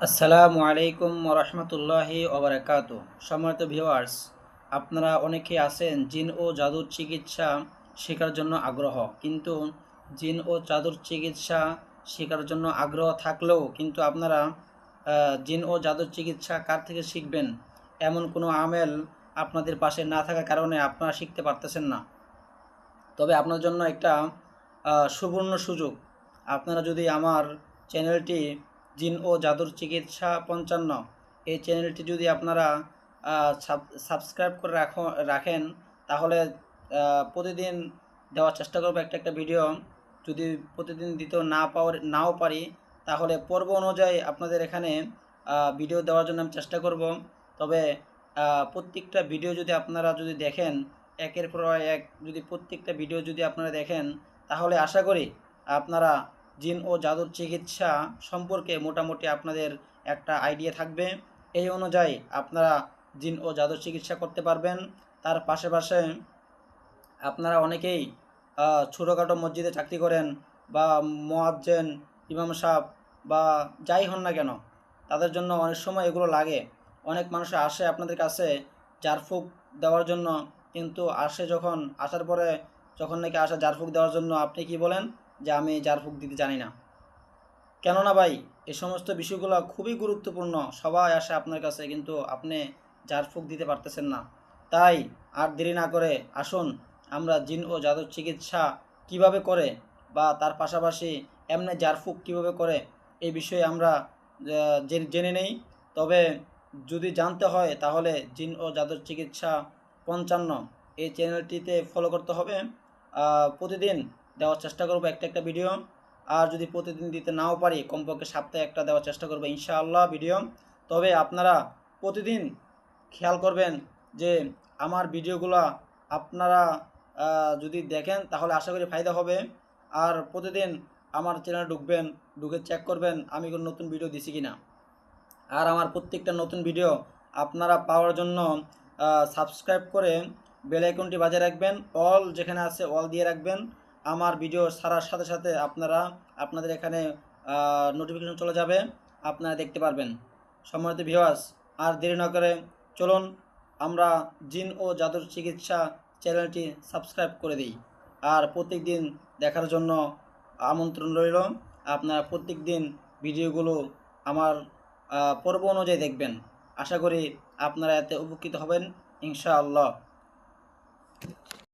আসসালামু আলাইকুম ওরহমতুল্লাহি ওবরাকাতু। সম্মানিত ভিউয়ার্স, আপনারা অনেকেই আছেন জিন ও জাদুর চিকিৎসা শেখার জন্য আগ্রহ, কিন্তু জিন ও জাদুর চিকিৎসা শেখার জন্য আগ্রহ থাকলেও কিন্তু আপনারা জিন ও জাদুর চিকিৎসা কার থেকে শিখবেন এমন কোনো আমেল আপনাদের পাশে না থাকার কারণে আপনারা শিখতে পারতেছেন না। তবে আপনার জন্য একটা সুবর্ণ সুযোগ। আপনারা যদি আমার চ্যানেলটি জিন ও জাদুর চিকিৎসা ৫৫ এই চ্যানেলটি যদি আপনারা সাবস্ক্রাইব করে রাখেন, তাহলে প্রতিদিন দেওয়ার চেষ্টা করবো একটা একটা ভিডিও। যদি প্রতিদিন দিতে নাও পারি, তাহলে পর্ব অনুযায়ী আপনাদের এখানে ভিডিও দেওয়ার জন্য আমি চেষ্টা করব। তবে প্রত্যেকটা ভিডিও যদি আপনারা যদি দেখেন, একের পর এক যদি প্রত্যেকটা ভিডিও যদি আপনারা দেখেন, তাহলে আশা করি আপনারা জিন ও জাদুর চিকিৎসা সম্পর্কে মোটামুটি আপনাদের একটা আইডিয়া থাকবে। এই অনুযায়ী আপনারা জিন ও জাদুর চিকিৎসা করতে পারবেন। তার পাশে আপনারা অনেকেই ছোটোখাটো মসজিদে চাকরি করেন, বা মুয়াজ্জিন, ইমাম সাহেব বা যাই হন না কেন, তাদের জন্য অনেক সময় এগুলো লাগে। অনেক মানুষ আসে আপনাদের কাছে ঝাড়ফুঁক দেওয়ার জন্য, কিন্তু আসার পরে যখন নাকি আসে ঝাড়ফুঁক দেওয়ার জন্য, আপনি কি বলেন যে আমি ঝাড়ফুঁক দিতে জানি না। কেননা ভাই, এই সমস্ত বিষয়গুলো খুবই গুরুত্বপূর্ণ। সবাই আসে আপনার কাছে, কিন্তু আপনি ঝাড়ফুঁক দিতে পারতেছেন না। তাই আর দেরি না করে আসুন, আমরা জিন ও জাদুর চিকিৎসা কিভাবে করে, বা তার পাশাপাশি এমনি ঝাড়ফুঁক কিভাবে করে, এই বিষয়ে আমরা জেনে নেই। তবে যদি জানতে হয়, তাহলে জিন ও জাদুর চিকিৎসা ৫৫ এই চ্যানেলটিতে ফলো করতে হবে। প্রতিদিন দেওয়ার চেষ্টা করবো একটা একটা ভিডিও। আর যদি প্রতিদিন দিতে নাও পারি, কমপক্ষে সপ্তাহে একটা দেওয়ার চেষ্টা করবো ইনশাআল্লাহ ভিডিও। তবে আপনারা প্রতিদিন খেয়াল করবেন যে আমার ভিডিওগুলো আপনারা যদি দেখেন, তাহলে আশা করি ফায়দা হবে। আর প্রতিদিন আমার চ্যানেলে ঢুকে চেক করবেন আমি কোনো নতুন ভিডিও দিছি কিনা। আর আমার প্রত্যেকটা নতুন ভিডিও আপনারা পাওয়ার জন্য সাবস্ক্রাইব করে বেল আইকনটি বাজিয়ে রাখবেন, অল যেখানে আছে অল দিয়ে রাখবেন। আমার ভিডিও ছাড়ার সাথে সাথে আপনাদের এখানে নোটিফিকেশন চলে যাবে, আপনারা দেখতে পারবেন। সম্মানিত ভিউয়ার্স, আর দেরি না করে চলুন আমরা জিন ও জাদুর চিকিৎসা চ্যানেলটি সাবস্ক্রাইব করে দিই। আর প্রত্যেক দিন দেখার জন্য আমন্ত্রণ রইল। আপনারা প্রত্যেক দিন ভিডিওগুলো আমার পর্ব অনুযায়ী দেখবেন। আশা করি আপনারা এতে উপকৃত হবেন ইনশাআল্লাহ।